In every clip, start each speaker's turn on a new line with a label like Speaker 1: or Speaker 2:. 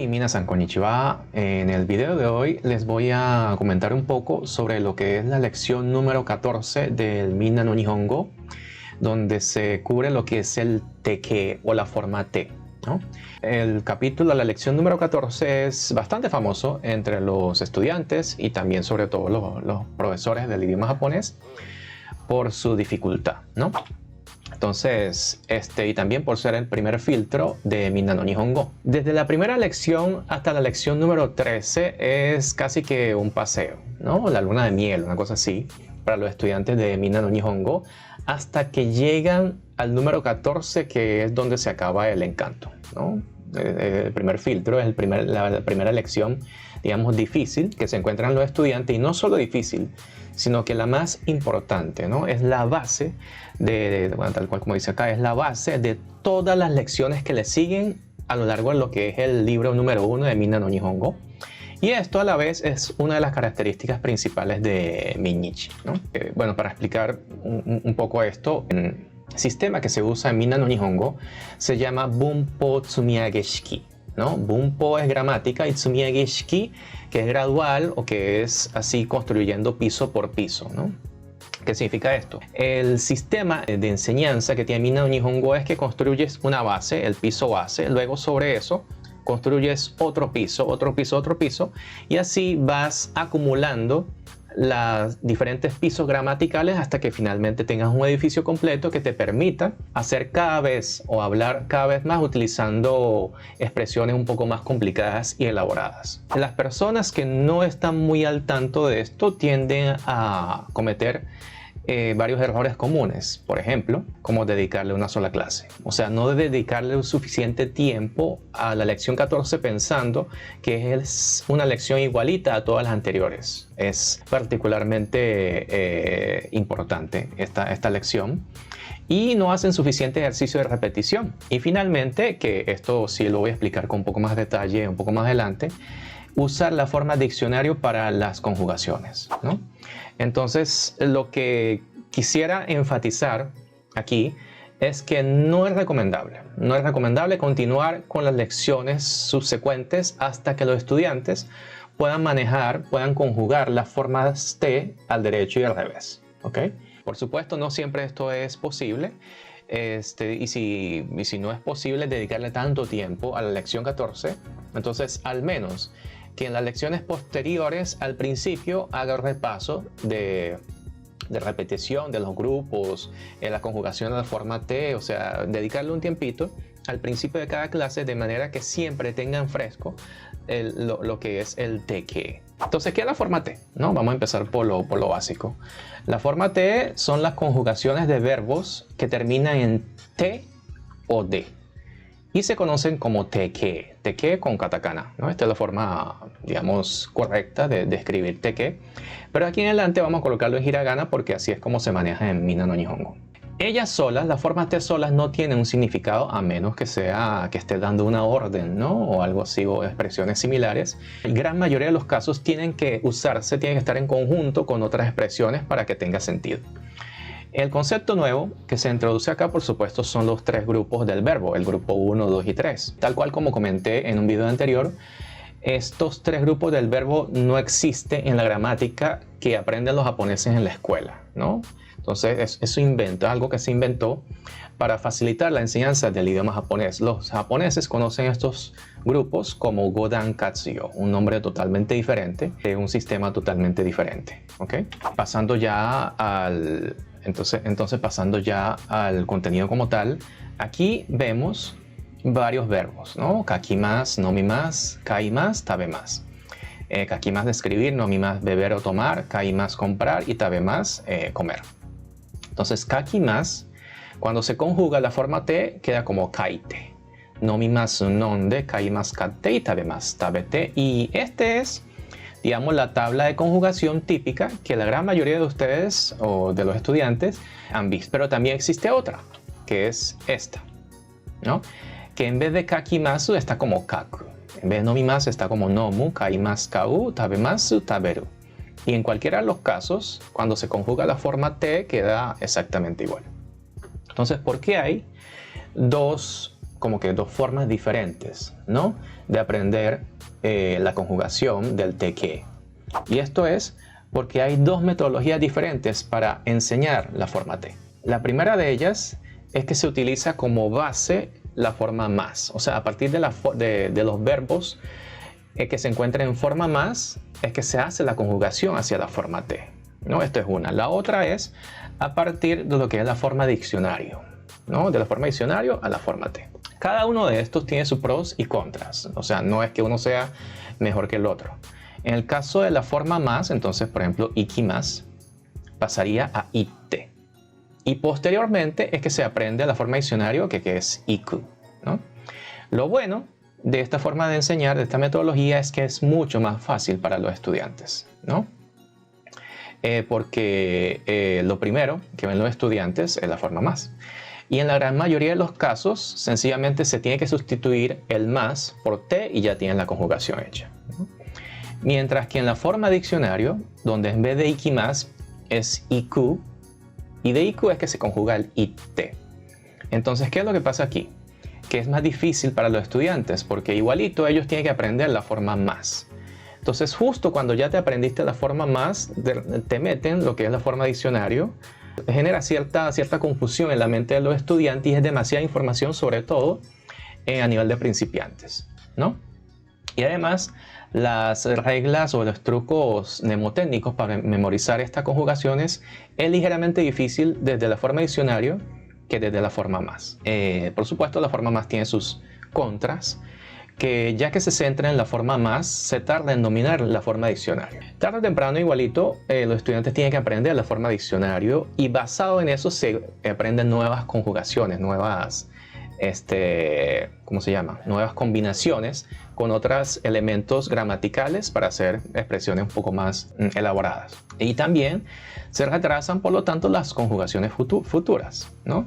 Speaker 1: Minasan konnichiwa. En el video de hoy les voy a comentar un poco sobre lo que es la lección número 14 del Minna no Nihongo, donde se cubre lo que es el teke o la forma te, ¿no? El capítulo, la lección número 14 es bastante famoso entre los estudiantes y también sobre todo los profesores del idioma japonés por su dificultad, ¿no? Entonces, y también por ser el primer filtro de Minna no Nihongo. Desde la primera lección hasta la lección número 13 es casi que un paseo, ¿no? La luna de miel, una cosa así, para los estudiantes de Minna no Nihongo, hasta que llegan al número 14, que es donde se acaba el encanto, ¿no? El primer filtro es la primera lección, digamos, difícil que se encuentran los estudiantes, y no solo difícil, sino que la más importante, ¿no? Es la base bueno, tal cual como dice acá, es la base de todas las lecciones que le siguen a lo largo de lo que es el libro número 1 de Minna no Nihongo. Y esto a la vez es una de las características principales de Minnichi, ¿no? Bueno, para explicar un poco esto, el sistema que se usa en Minna no Nihongo se llama Bunpo Tsumiage Shiki, ¿no? Bunpo es gramática y Tsumiage Shiki, que es gradual o que es así construyendo piso por piso, ¿no? ¿Qué significa esto? El sistema de enseñanza que tiene Minna no Nihongo es que construyes una base, el piso base, luego sobre eso construyes otro piso, otro piso, otro piso, y así vas acumulando los diferentes pisos gramaticales hasta que finalmente tengas un edificio completo que te permita hacer cada vez o hablar cada vez más utilizando expresiones un poco más complicadas y elaboradas. Las personas que no están muy al tanto de esto tienden a cometer varios errores comunes, por ejemplo, como dedicarle una sola clase. O sea, no dedicarle un suficiente tiempo a la lección 14 pensando que es una lección igualita a todas las anteriores. Es particularmente importante esta lección. Y no hacen suficiente ejercicio de repetición. Y finalmente, que esto sí lo voy a explicar con un poco más detalle un poco más adelante, usar la forma diccionario para las conjugaciones, ¿no? Entonces, lo que quisiera enfatizar aquí es que no es recomendable continuar con las lecciones subsecuentes hasta que los estudiantes puedan conjugar las formas te al derecho y al revés, ¿ok? Por supuesto, no siempre esto es posible. Y si no es posible dedicarle tanto tiempo a la lección 14, entonces al menos que en las lecciones posteriores al principio haga el repaso de repetición de los grupos, en la conjugación de la forma te, o sea, dedicarle un tiempito al principio de cada clase de manera que siempre tengan fresco lo que es el teke. Entonces, ¿qué es la forma te? ¿No? Vamos a empezar por lo básico. La forma te son las conjugaciones de verbos que terminan en te o de y se conocen como teke, teke con katakana, ¿no? Esta es la forma, digamos, correcta de escribir teke, pero aquí en adelante vamos a colocarlo en hiragana porque así es como se maneja en Minna no Nihongo. Ellas solas, las formas te solas, no tienen un significado a menos que esté dando una orden, ¿no? O algo así, o expresiones similares. La gran mayoría de los casos tienen que estar en conjunto con otras expresiones para que tenga sentido. El concepto nuevo que se introduce acá, por supuesto, son los tres grupos del verbo, el grupo 1, 2 y 3. Tal cual como comenté en un video anterior, estos tres grupos del verbo no existen en la gramática que aprenden los japoneses en la escuela, ¿no? Entonces, es un invento, es algo que se inventó para facilitar la enseñanza del idioma japonés. Los japoneses conocen estos grupos como Godan Katsuyo, un nombre totalmente diferente, un sistema totalmente diferente, ¿ok? Pasando ya al contenido como tal, aquí vemos varios verbos, ¿no? Kakimasu, nomimasu, kaimasu, tabemasu. Kakimasu de escribir, nomimasu beber o tomar, kaimasu comprar y tabemasu comer. Entonces, kakimasu, cuando se conjuga la forma te, queda como kaite. Nomimasu nonde, kaimasu katte y tabemasu tabete. Y este es, digamos, la tabla de conjugación típica que la gran mayoría de ustedes o de los estudiantes han visto. Pero también existe otra, que es esta, ¿no? Que en vez de kakimasu está como kaku. En vez de nomimasu está como nomu, kaimasu kau, tabemasu taberu. Y en cualquiera de los casos, cuando se conjuga la forma te, queda exactamente igual. Entonces, ¿por qué hay dos como que dos formas diferentes, ¿no?, de aprender la conjugación del te que. Y esto es porque hay dos metodologías diferentes para enseñar la forma te. La primera de ellas es que se utiliza como base la forma más. O sea, a partir de los verbos que se encuentran en forma más, es que se hace la conjugación hacia la forma te, ¿no? Esto es una. La otra es a partir de lo que es la forma diccionario, ¿no? De la forma diccionario a la forma te. Cada uno de estos tiene sus pros y contras. O sea, no es que uno sea mejor que el otro. En el caso de la forma más, entonces, por ejemplo, ikimas pasaría a ite. Y posteriormente es que se aprende la forma diccionario que es iku, ¿no? Lo bueno de esta forma de enseñar, de esta metodología, es que es mucho más fácil para los estudiantes, ¿no? Porque lo primero que ven los estudiantes es la forma más. Y en la gran mayoría de los casos, sencillamente se tiene que sustituir el más por te y ya tienen la conjugación hecha, ¿no? Mientras que en la forma diccionario, donde en vez de ikimas es iku, y de iku es que se conjuga el ite. Entonces, ¿qué es lo que pasa aquí? Que es más difícil para los estudiantes, porque igualito ellos tienen que aprender la forma más. Entonces, justo cuando ya te aprendiste la forma más, te meten lo que es la forma diccionario, genera cierta confusión en la mente de los estudiantes y es demasiada información, sobre todo a nivel de principiantes, ¿no? Y además, las reglas o los trucos mnemotécnicos para memorizar estas conjugaciones es ligeramente difícil desde la forma diccionario que desde la forma más. Por supuesto, la forma más tiene sus contras, que ya que se centra en la forma más, se tarda en dominar la forma diccionario. Tarde o temprano, igualito, los estudiantes tienen que aprender la forma diccionario y basado en eso se aprenden nuevas conjugaciones, nuevas, ¿cómo se llama? Nuevas combinaciones con otros elementos gramaticales para hacer expresiones un poco más elaboradas. Y también se retrasan, por lo tanto, las conjugaciones futuras, ¿no?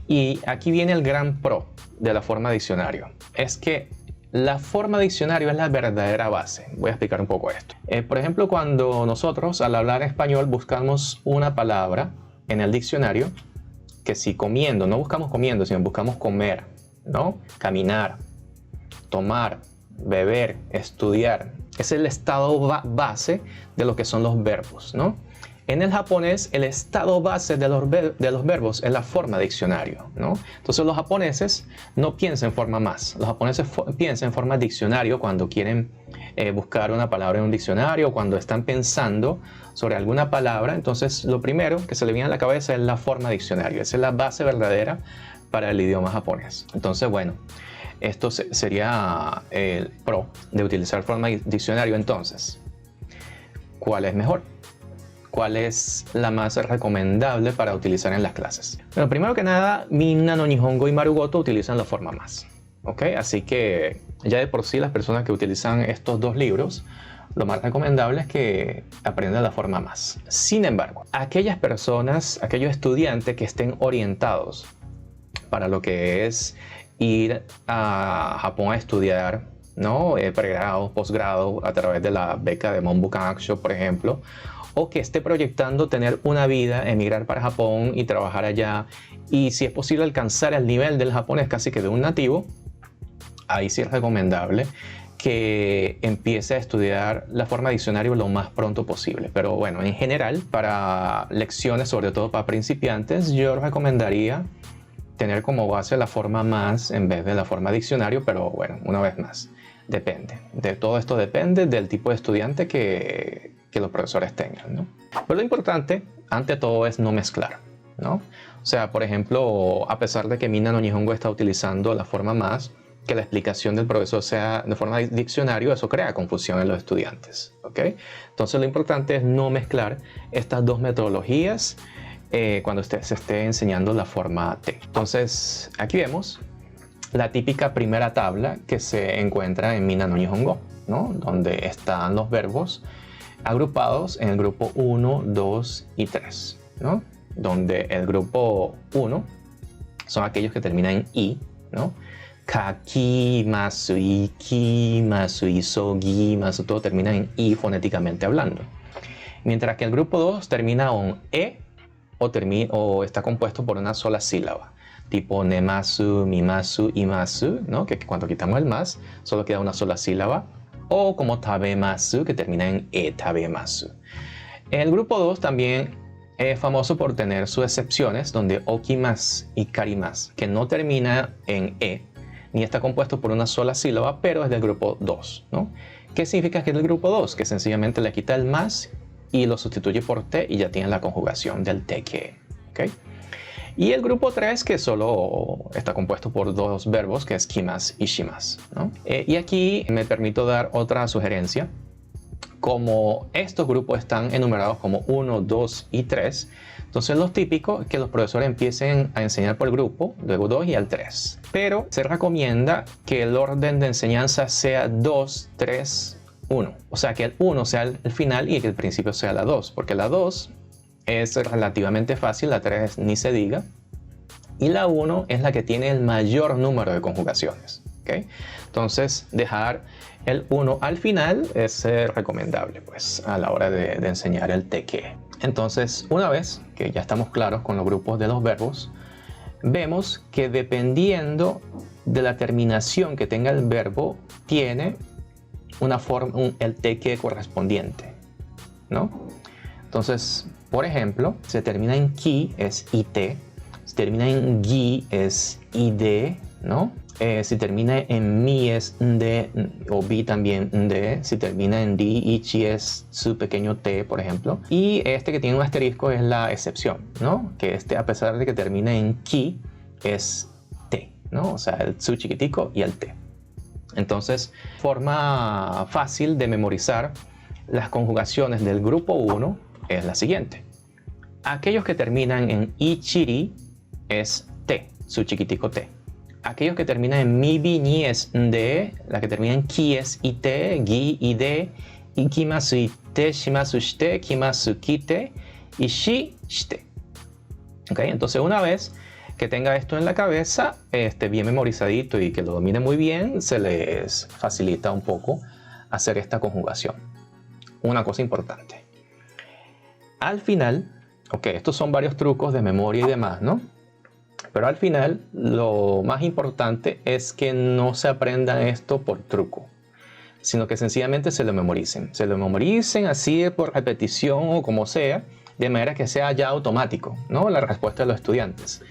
Speaker 1: Y aquí viene el gran pro de la forma diccionario. Es que la forma diccionario es la verdadera base. Voy a explicar un poco esto. Por ejemplo, cuando nosotros al hablar español buscamos una palabra en el diccionario, que si comiendo, no buscamos comiendo, sino buscamos comer, ¿no? Caminar, tomar, beber, estudiar. Es el estado base de lo que son los verbos, ¿no? En el japonés, el estado base de los verbos es la forma diccionario, ¿no? Entonces los japoneses no piensan en forma más. Los japoneses piensan en forma diccionario cuando quieren buscar una palabra en un diccionario, cuando están pensando sobre alguna palabra. Entonces lo primero que se le viene a la cabeza es la forma diccionario. Esa es la base verdadera para el idioma japonés. Entonces, bueno, esto sería el pro de utilizar forma diccionario. Entonces, ¿cuál es mejor? ¿Cuál es la más recomendable para utilizar en las clases? Bueno, primero que nada, Minna no Nihongo y Marugoto utilizan la forma más, ¿ok? Así que ya de por sí las personas que utilizan estos dos libros, lo más recomendable es que aprendan la forma más. Sin embargo, aquellas personas, aquellos estudiantes que estén orientados para lo que es ir a Japón a estudiar, ¿no? Pregrado, posgrado, a través de la beca de Monbukan Action, por ejemplo, o que esté proyectando tener una vida, emigrar para Japón y trabajar allá, y si es posible alcanzar el nivel del japonés casi que de un nativo, ahí sí es recomendable que empiece a estudiar la forma diccionario lo más pronto posible. Pero bueno, en general, para lecciones, sobre todo para principiantes, yo recomendaría tener como base la forma más en vez de la forma diccionario, pero bueno, una vez más, depende. De todo esto depende del tipo de estudiante que los profesores tengan, ¿no? Pero lo importante, ante todo, es no mezclar, ¿no? O sea, por ejemplo, a pesar de que Minna no Nihongo está utilizando la forma más, que la explicación del profesor sea de forma diccionario, eso crea confusión en los estudiantes, ¿ok? Entonces lo importante es no mezclar estas dos metodologías cuando se esté enseñando la forma T. Entonces, aquí vemos la típica primera tabla que se encuentra en Minna no Nihongo, ¿no? Donde están los verbos agrupados en el grupo 1, 2 y 3, ¿no? Donde el grupo 1 son aquellos que terminan en i, ¿no? Kakimasu, ikimasu, isogimasu, todo termina en i fonéticamente hablando. Mientras que el grupo 2 termina en e o está compuesto por una sola sílaba. tipo nemasu, mimasu, imasu, ¿no? Que cuando quitamos el mas, solo queda una sola sílaba. O como tabemasu, que termina en e, tabemasu. El grupo 2 también es famoso por tener sus excepciones, donde okimasu y karimasu, que no termina en e, ni está compuesto por una sola sílaba, pero es del grupo 2, ¿no? ¿Qué significa que es del grupo 2? Que sencillamente le quita el mas y lo sustituye por te y ya tiene la conjugación del teke, ¿ok? Y el grupo 3, que solo está compuesto por dos verbos, que es kimasu y shimasu, ¿no? Y aquí me permito dar otra sugerencia. Como estos grupos están enumerados como 1, 2 y 3, entonces lo típico es que los profesores empiecen a enseñar por grupo, luego 2 y al 3. Pero se recomienda que el orden de enseñanza sea 2, 3, 1. O sea, que el 1 sea el final y que el principio sea la 2, porque la 2 es relativamente fácil, la 3 ni se diga, y la 1 es la que tiene el mayor número de conjugaciones, ¿okay? Entonces, dejar el 1 al final es recomendable, pues, a la hora de enseñar el teke. Entonces, una vez que ya estamos claros con los grupos de los verbos, vemos que dependiendo de la terminación que tenga el verbo, tiene una forma, el teke correspondiente, ¿no? Entonces, por ejemplo, se termina en ki, es ite. Si termina en gi, es ide, ¿no? Si termina en mi, es nde, o bi también nde. Si termina en di, ichi, es su pequeño t, por ejemplo. Y este que tiene un asterisco es la excepción, ¿no? Que este, a pesar de que termina en ki, es t, ¿no? O sea, el su chiquitico y el t. Entonces, forma fácil de memorizar las conjugaciones del grupo 1 es la siguiente. Aquellos que terminan en ichiri es te, su chiquitico te. Aquellos que terminan en mibi ni es nde, la que termina en ki es ite, gi, ide, ikimasu ite, shimasu shite, kimasu kite y shi shite. ¿Okay? Entonces una vez que tenga esto en la cabeza, bien memorizadito y que lo domine muy bien, se les facilita un poco hacer esta conjugación. Una cosa importante. Al final, ok, estos son varios trucos de memoria y demás, ¿no? Pero al final, lo más importante es que no se aprendan esto por truco, sino que sencillamente se lo memoricen. Se lo memoricen así por repetición o como sea, de manera que sea ya automático, ¿no? La respuesta de los estudiantes.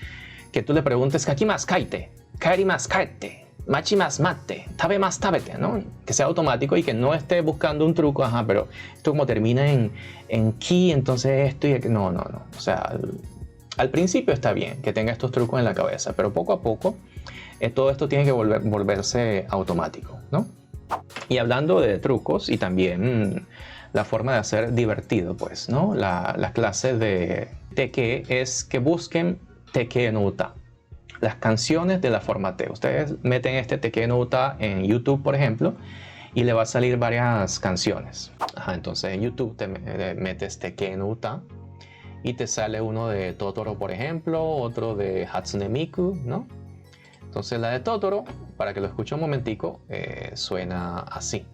Speaker 1: Que tú le preguntes, kakimasu kaite, kaerimasu kaete, machimasu mate, tabemasu tabete, ¿no? Que sea automático y que no esté buscando un truco, ajá, pero esto como termina en ki, entonces esto y aquello. No, no, no. O sea, al principio está bien que tenga estos trucos en la cabeza, pero poco a poco todo esto tiene que volverse automático, ¿no? Y hablando de trucos y también la forma de hacer divertido, pues, ¿no? La clase de teke es que busquen teke no uta. Las canciones de la forma te. Ustedes meten este teke no uta en YouTube, por ejemplo, y le va a salir varias canciones. Ajá, entonces en YouTube te metes teke no uta y te sale uno de Totoro, por ejemplo, otro de Hatsune Miku, ¿no? Entonces la de Totoro, para que lo escuche un momentico, suena así.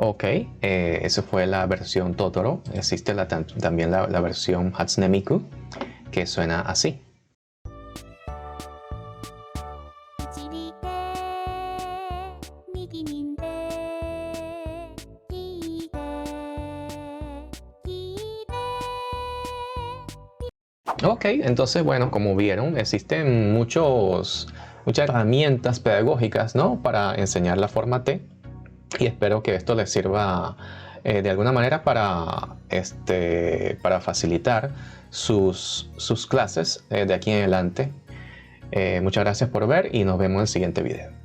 Speaker 1: Ok, esa fue la versión Totoro. Existe también la versión Hatsune Miku, que suena así. Ok, entonces, bueno, como vieron, existen muchas herramientas pedagógicas, ¿no? Para enseñar la forma T. Y espero que esto les sirva de alguna manera para facilitar sus clases de aquí en adelante. Muchas gracias por ver y nos vemos en el siguiente video.